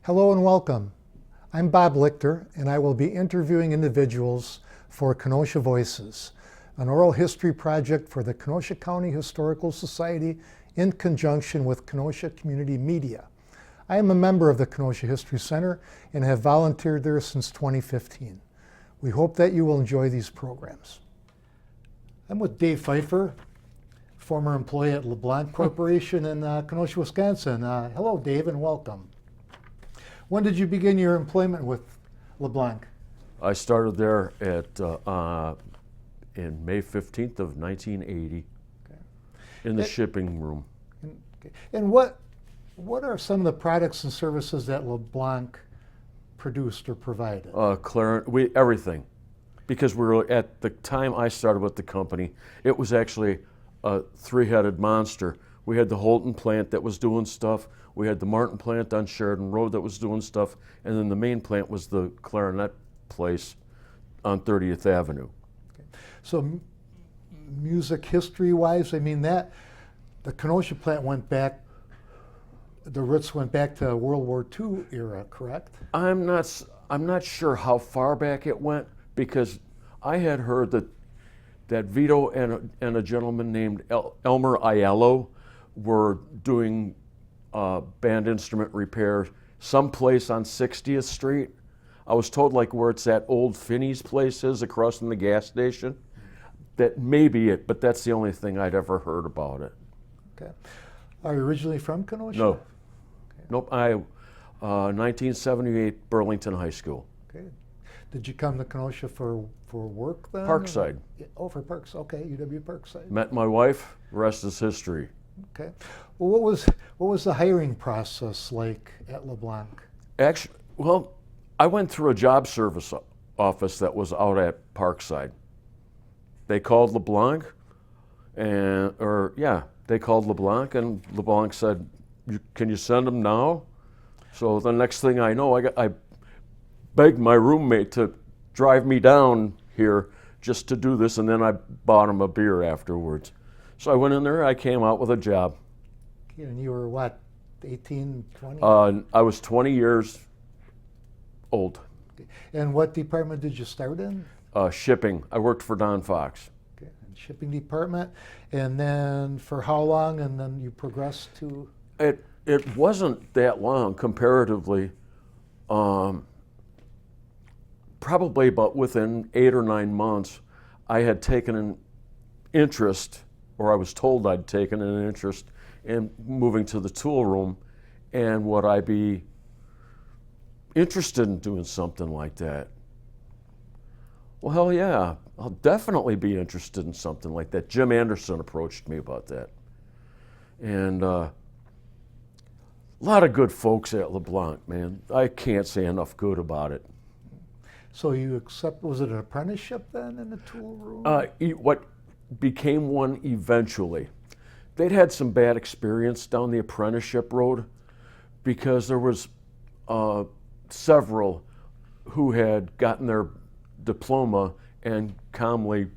Hello and welcome. I'm Bob Lichter, and I will be interviewing individuals for Kenosha Voices, an oral history project for the Kenosha County Historical Society in conjunction with Kenosha Community Media. I am a member of the Kenosha History Center and have volunteered there since 2015. We hope that you will enjoy these programs. I'm with Dave Pheifer, former employee at Leblanc Corporation in Kenosha, Wisconsin. Hello, Dave, and welcome. When did you begin your employment with Leblanc? I started there in May 15th of 1980 in the shipping room. And what are some of the products and services that Leblanc produced or provided? Everything. Because we were, at the time I started with the company, it was actually a three-headed monster. We had the Holton plant that was doing stuff. We had the Martin plant on Sheridan Road that was doing stuff. And then the main plant was the clarinet place on 30th Avenue. Okay. So music history-wise, I mean, the Kenosha plant went back, the roots went back to World War II era, correct? I'm not sure how far back it went, because I had heard that Vito and a gentleman named Elmer Aiello were doing band instrument repair someplace on 60th Street. I was told, like, where it's that old Finney's place is across from the gas station. That may be it, but that's the only thing I'd ever heard about it. Okay. Are you originally from Kenosha? No. Okay. Nope. 1978 Burlington High School. Okay. Did you come to Kenosha for work then? Parkside. Oh, for Parks. Okay, UW Parkside. Met my wife. Rest is history. Okay. Well, what was the hiring process like at Leblanc? Actually, well, I went through a job service office that was out at Parkside. They called Leblanc, they called Leblanc, and Leblanc said, "Can you send them now?" So the next thing I know, I begged my roommate to drive me down here just to do this, and then I bought him a beer afterwards. So I went in there, I came out with a job. And you were what, 18, 20? I was 20 years old. Okay. And what department did you start in? Shipping. I worked for Don Fox. Okay, shipping department. And then for how long? And then you progressed to? It wasn't that long comparatively. Probably about within 8 or 9 months, I had taken an interest, or I was told I'd taken an interest in moving to the tool room, and would I be interested in doing something like that? Well, hell yeah, I'll definitely be interested in something like that. Jim Anderson approached me about that. And a lot of good folks at Leblanc, man. I can't say enough good about it. So was it an apprenticeship then in the tool room? What became one eventually. They'd had some bad experience down the apprenticeship road, because there was several who had gotten their diploma and calmly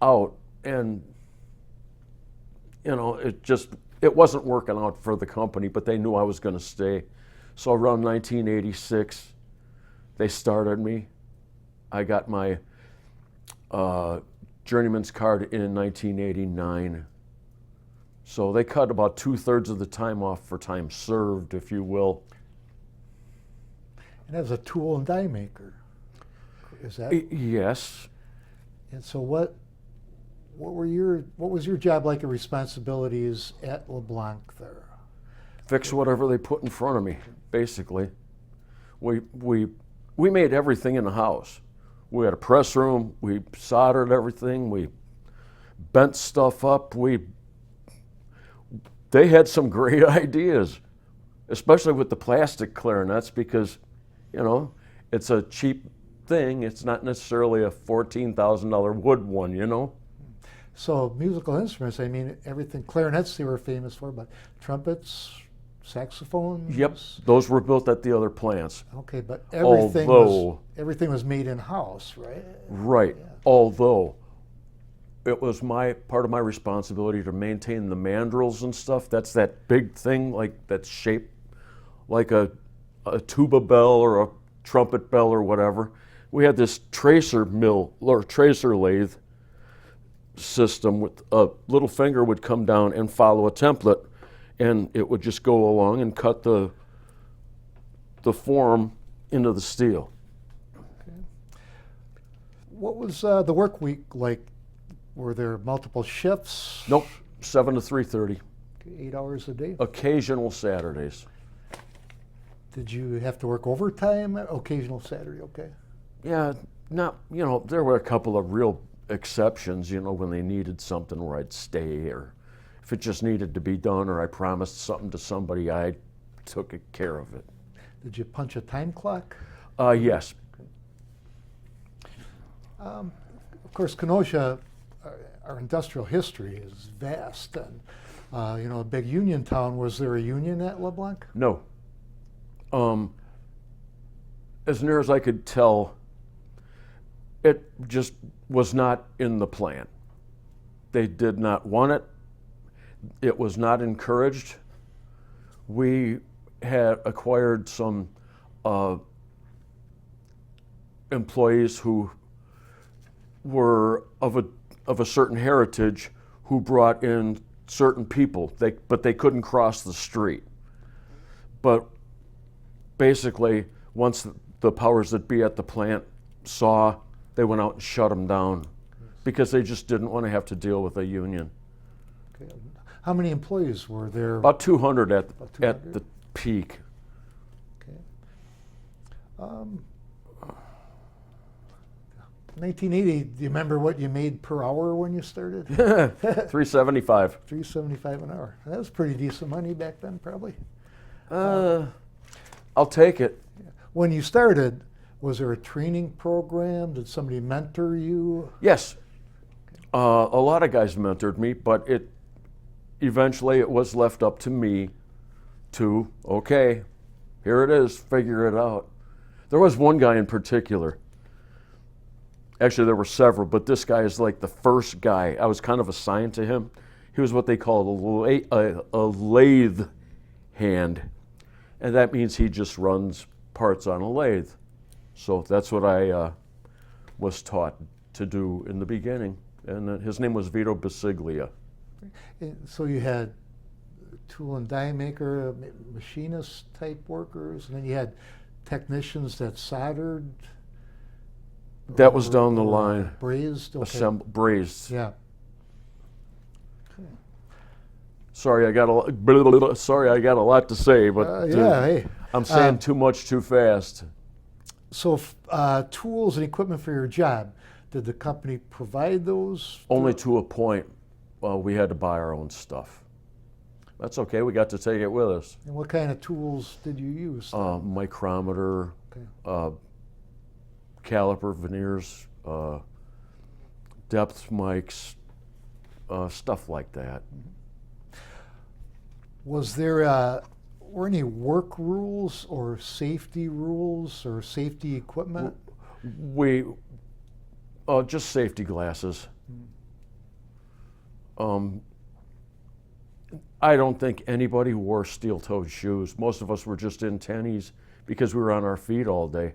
out, and it wasn't working out for the company, but they knew I was going to stay. So around 1986, they started me. I got my journeyman's card in 1989. So they cut about 2/3 of the time off for time served, if you will. And as a tool and die maker, is that? Yes. And so what was your job like, and responsibilities at Leblanc there? Fix whatever they put in front of me, basically. We made everything in the house. We had a press room, we soldered everything, we bent stuff up. They had some great ideas, especially with the plastic clarinets, because, it's a cheap thing. It's not necessarily a $14,000 wood one, So musical instruments, I mean, everything, clarinets they were famous for, but trumpets, saxophones? Yep, those were built at the other plants. Okay, but everything was made in-house, right? Right, yeah. Although it was part of my responsibility to maintain the mandrels and stuff. That's that big thing, like that's shaped like a tuba bell or a trumpet bell or whatever. We had this tracer mill or tracer lathe system with a little finger would come down and follow a template, and it would just go along and cut the form into the steel. Okay. What was the work week like? Were there multiple shifts? Nope, 7 to 3:30. 8 hours a day? Occasional Saturdays. Did you have to work overtime? Occasional Saturday, okay. Yeah, there were a couple of real exceptions, when they needed something where I'd stay, or if it just needed to be done, or I promised something to somebody, I took care of it. Did you punch a time clock? Yes. Of course, Kenosha, our industrial history is vast, and a big union town. Was there a union at Leblanc? No. As near as I could tell, it just was not in the plan. They did not want it. It was not encouraged. We had acquired some employees who were of a certain heritage who brought in certain people, but they couldn't cross the street. But basically, once the powers that be at the plant saw, they went out and shut them down because they just didn't want to have to deal with a union. Okay. How many employees were there? About 200 at the peak. Okay. 1980, do you remember what you made per hour when you started? $3.75. $3.75 an hour. That was pretty decent money back then, probably. I'll take it. When you started, was there a training program? Did somebody mentor you? Yes. A lot of guys mentored me, but eventually it was left up to me to, okay, here it is, figure it out. There was one guy in particular. Actually, there were several, but this guy is like the first guy. I was kind of assigned to him. He was what they call a lathe hand, and that means he just runs parts on a lathe. So that's what I was taught to do in the beginning, and his name was Vito Basiglia. So you had tool and die maker, machinist type workers, and then you had technicians that soldered. That was down the line. Brazed? Okay. Brazed. Yeah. Sorry, I got a lot to say, but hey. I'm saying too much too fast. So tools and equipment for your job, did the company provide those? Only to a point. We had to buy our own stuff. That's okay. We got to take it with us. And what kind of tools did you use? Micrometer, Okay. caliper, veneers, depth mics, stuff like that. Was there were any work rules or safety rules or safety equipment? We just safety glasses. I don't think anybody wore steel-toed shoes. Most of us were just in tennies because we were on our feet all day.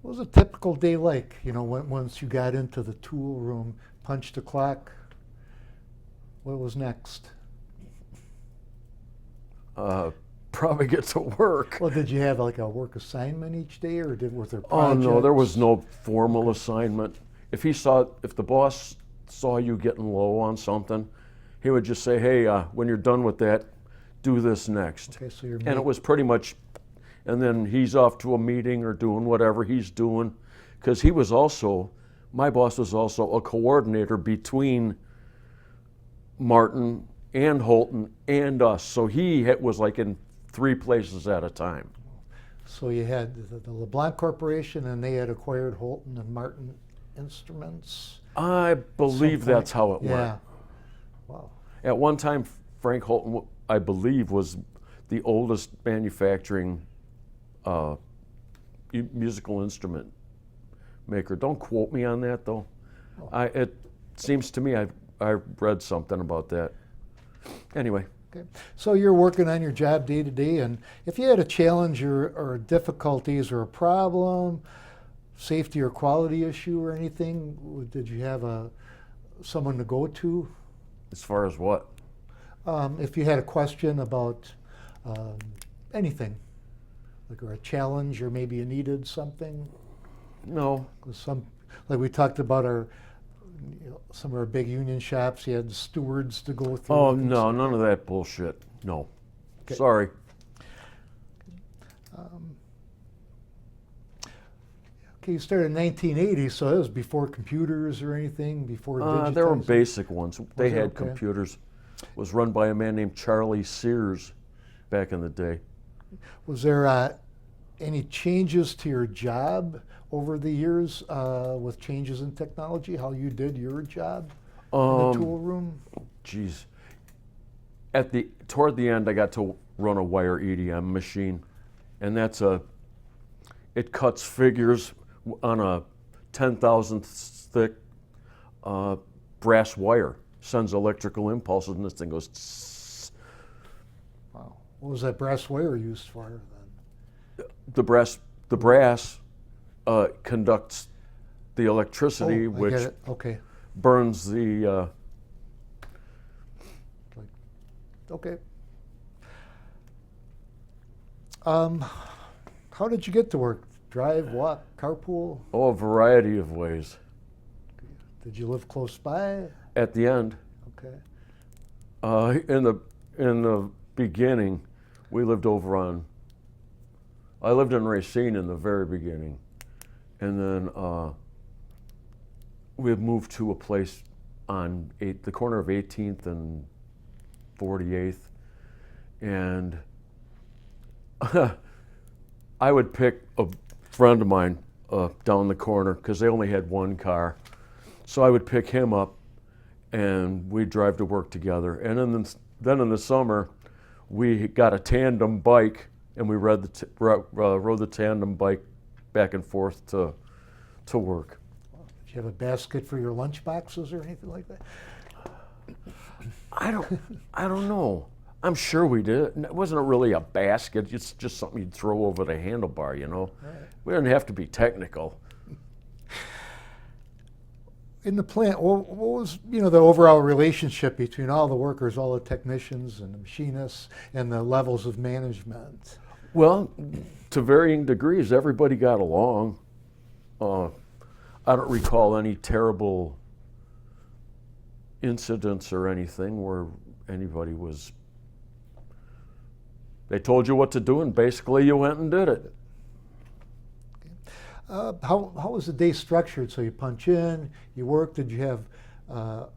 What was a typical day like? Once you got into the tool room, punched the clock, what was next? Probably get to work. Well, did you have like a work assignment each day, or was there projects? Oh no, there was no formal assignment. If the boss saw you getting low on something, he would just say, "Hey, when you're done with that, do this next." Okay, so and it was pretty much, and then he's off to a meeting or doing whatever he's doing, because my boss was also a coordinator between Martin and Holton and us. So he was like in 3 places at a time. So you had the LeBlanc Corporation, and they had acquired Holton and Martin Instruments. I believe that's how it Yeah. went. Wow. At one time, Frank Holton, I believe, was the oldest manufacturing musical instrument maker. Don't quote me on that, though. Oh. It seems to me I read something about that. Anyway. Okay. So you're working on your job day to day, and if you had a challenge or difficulties or a problem, safety or quality issue or anything, did you have someone to go to? As far as what? If you had a question about anything, like or a challenge, or maybe you needed something. No. Like we talked about some of our big union shops, you had stewards to go through. Oh, no, none of that bullshit. No. Okay. Sorry. Okay, you started in 1980, so that was before computers or anything, before digitizing? There were basic ones. They had okay? computers. It was run by a man named Charlie Sears back in the day. Was there any changes to your job over the years with changes in technology, how you did your job in the tool room? Geez. Toward the end, I got to run a wire EDM machine, and it cuts figures on a 10,000th thick brass wire, sends electrical impulses, and this thing goes tss. Wow. What was that brass wire used for then? The brass conducts the electricity, which okay. burns the. Okay. How did you get to work? Drive, walk, carpool? Oh, a variety of ways. Did you live close by? At the end, Okay. in the beginning, we lived I lived in Racine in the very beginning, and then we moved to a place on the corner of 18th and 48th, and I would pick a friend of mine down the corner because they only had one car, so I would pick him up, and we'd drive to work together. And then in the summer, we got a tandem bike, and we rode the tandem bike back and forth to work. Did you have a basket for your lunch boxes or anything like that? I don't know. I'm sure we did. It wasn't really a basket. It's just something you'd throw over the handlebar, you know. Right. We didn't have to be technical. In the plant, what was the overall relationship between all the workers, all the technicians and the machinists, and the levels of management? Well, to varying degrees, everybody got along. I don't recall any terrible incidents or anything where anybody was. They told you what to do, and basically you went and did it. How was the day structured? So you punch in, you work. Did you have a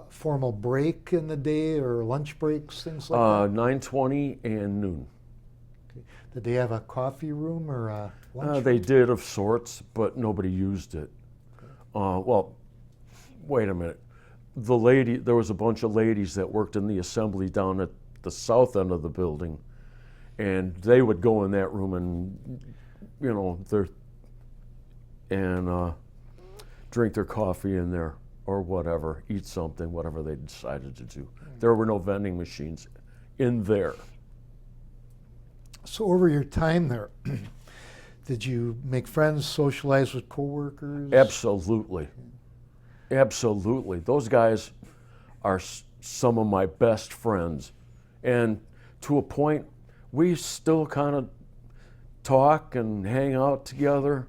formal break in the day or lunch breaks, things like that? 9:20 and noon. Okay. Did they have a coffee room or a lunch They room? did of sorts, but nobody used it. Well, wait a minute. There was a bunch of ladies that worked in the assembly down at the south end of the building, and they would go in that room and, drink their coffee in there or whatever, eat something, whatever they decided to do. There were no vending machines in there. So over your time there, did you make friends, socialize with coworkers? Absolutely. Absolutely. Those guys are some of my best friends. And to a point, we still kind of talk and hang out together.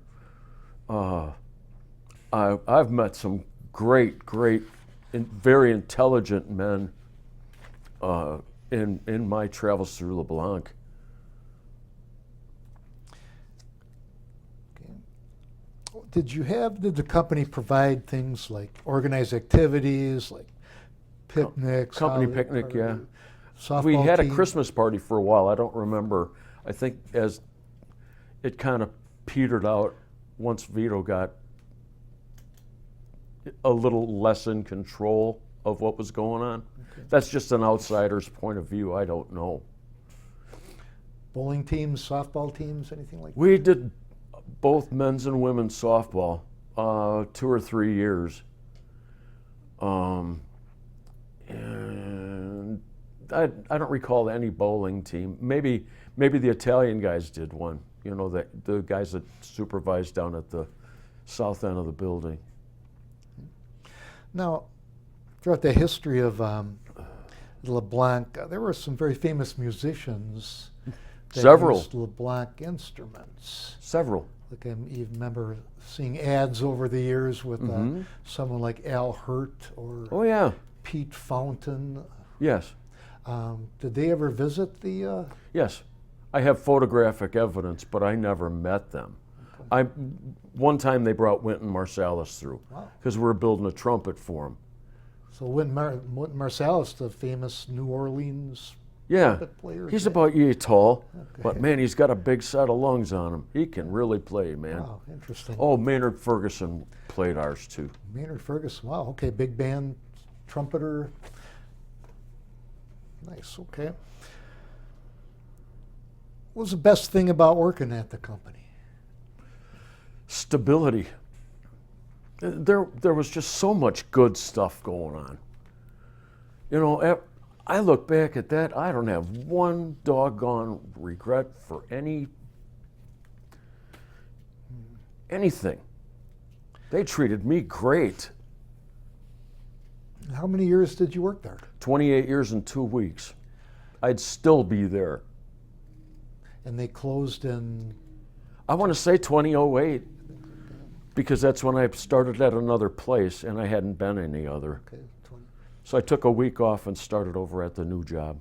I've met some great, very intelligent men in my travels through Leblanc. Did the company provide things like organized activities, like picnics? Company holiday picnic, party, yeah. softball We had team? a Christmas party for a while. I don't remember. I think as it kind of petered out once Vito got a little less in control of what was going on. Okay. That's just an outsider's point of view. I don't know. Bowling teams, softball teams, anything like that? We did both men's and women's softball, 2 or 3 years. And I don't recall any bowling team. Maybe the Italian guys did one. You know, the guys that supervised down at the south end of the building. Now, throughout the history of Leblanc, there were some very famous musicians that Several. used Leblanc instruments. Several. Like I even remember seeing ads over the years with someone like Al Hurt or Oh yeah. Pete Fountain. Yes. Did they ever visit the? Yes. I have photographic evidence, but I never met them. Okay. One time they brought Wynton Marsalis through because we were building a trumpet for him. So Wynton Marsalis, the famous New Orleans Yeah, trumpet player. he's about yay tall, Okay. but man, he's got a big set of lungs on him. He can really play, man. Wow, interesting. Oh, Maynard Ferguson played ours too. Maynard Ferguson. Wow. Okay, big band trumpeter. Nice. Okay. What was the best thing about working at the company? Stability. There was just so much good stuff going on. You know, I look back at that, I don't have one doggone regret for anything. They treated me great. How many years did you work there? 28 years and 2 weeks. I'd still be there. And they closed in. I want to say 2008, because that's when I started at another place and I hadn't been any other. Okay, 20. So I took a week off and started over at the new job.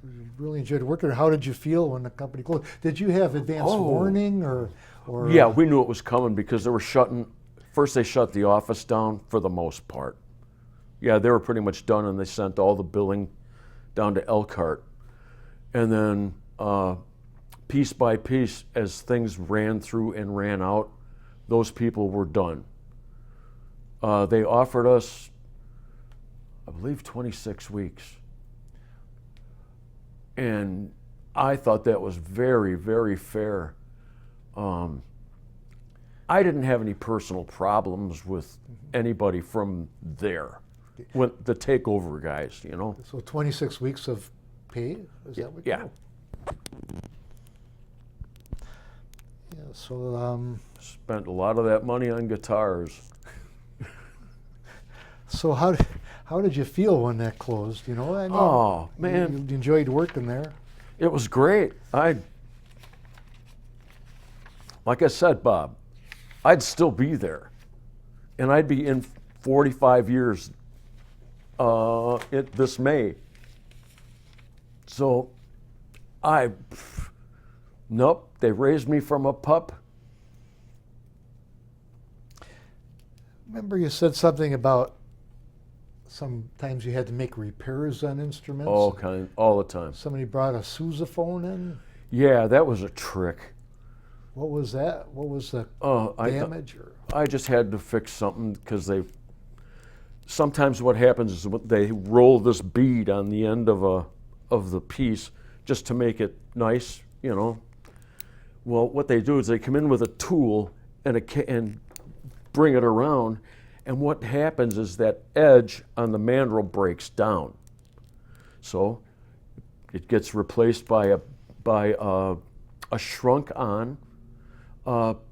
You really enjoyed working there. How did you feel when the company closed? Did you have advance warning or? Yeah, we knew it was coming because they were first they shut the office down for the most part. Yeah, they were pretty much done and they sent all the billing down to Elkhart. And then piece by piece, as things ran through and ran out, those people were done. They offered us, I believe, 26 weeks. And I thought that was very, very fair. I didn't have any personal problems with anybody from there, with the takeover guys, you know. So 26 weeks of pay? Is that what? Yeah. Yeah. So. Spent a lot of that money on guitars. So how did you feel when that closed? You know, I know Oh man, you enjoyed working there. it was great. Like I said, Bob, I'd still be there, and I'd be in 45 years this May. So, nope, they raised me from a pup. Remember you said something about sometimes you had to make repairs on instruments? All the time. Somebody brought a sousaphone in? Yeah, that was a trick. What was that? What was the damage? I just had to fix something because sometimes what happens is they roll this bead on the end of the piece just to make it nice, you know. Well, what they do is they come in with a tool and bring it around, and what happens is that edge on the mandrel breaks down. So it gets replaced by a shrunk-on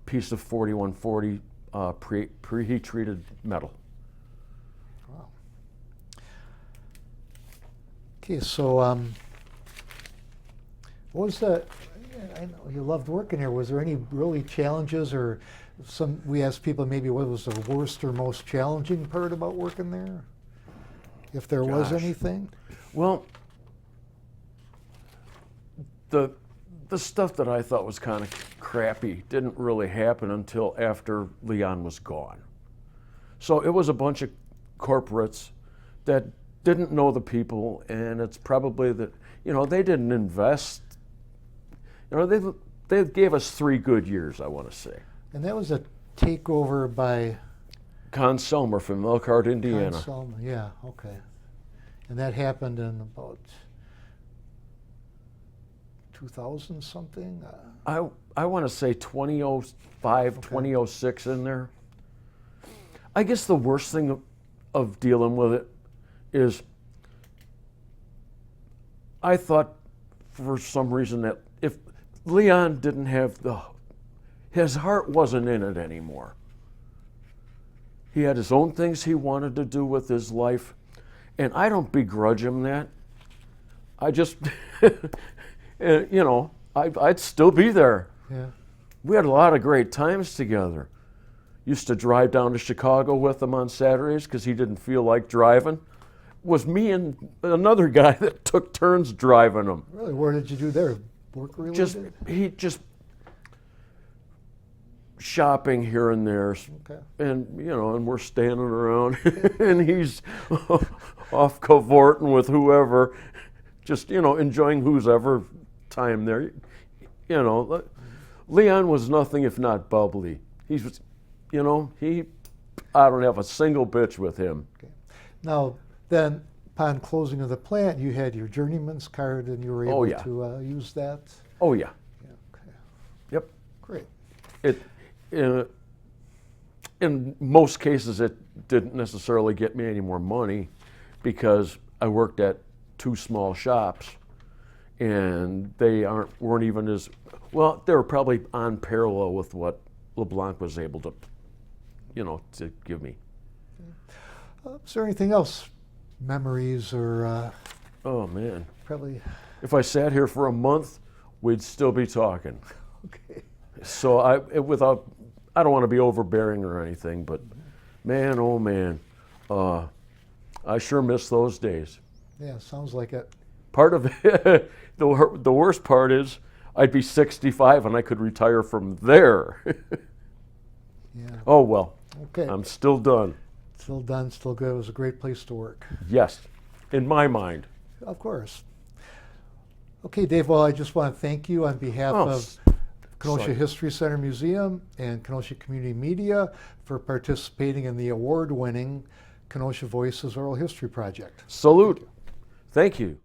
piece of 4140 preheat treated metal. Wow. Okay, so what was the? I know you loved working here. Was there any really challenges or we asked people maybe what was the worst or most challenging part about working there? If there was anything? Well, the stuff that I thought was kind of crappy didn't really happen until after Leon was gone. So it was a bunch of corporates that didn't know the people, and it's probably that, you know, they didn't invest. You know, they gave us 3 good years, I want to say. And that was a takeover by Con Selmer from Elkhart, Indiana. Con Selmer, yeah, okay. And that happened in about 2000 something? I want to say 2005, 2006 in there. I guess the worst thing of dealing with it is I thought for some reason that if Leon didn't have his heart wasn't in it anymore. He had his own things he wanted to do with his life, and I don't begrudge him that. I just, I'd still be there. Yeah. We had a lot of great times together. Used to drive down to Chicago with him on Saturdays because he didn't feel like driving. It was me and another guy that took turns driving him. Really? What did you do there? Work related? Just shopping here and there. Okay. And, and we're standing around and he's off cavorting with whoever, just, enjoying whose ever time there. Leon was nothing if not bubbly. He was, I don't have a single bitch with him. Okay. Now, then, upon closing of the plant, you had your journeyman's card and you were able to use that? Oh, yeah. Okay. Yep. Great. In most cases, it didn't necessarily get me any more money because I worked at 2 small shops, and they weren't even as well. They were probably on parallel with what Leblanc was able to, to give me. Is there anything else, memories or? Oh man, probably. If I sat here for a month, we'd still be talking. Okay. So I don't want to be overbearing or anything, but man, oh man, I sure miss those days. Yeah, sounds like it. Part of it, the worst part is I'd be 65 and I could retire from there. Yeah. Oh well, okay. I'm still done. Still done, still good. It was a great place to work. Yes, in my mind. Of course. Okay, Dave, well, I just want to thank you on behalf of Kenosha History Center Museum and Kenosha Community Media for participating in the award-winning Kenosha Voices Oral History Project. Salute. Thank you.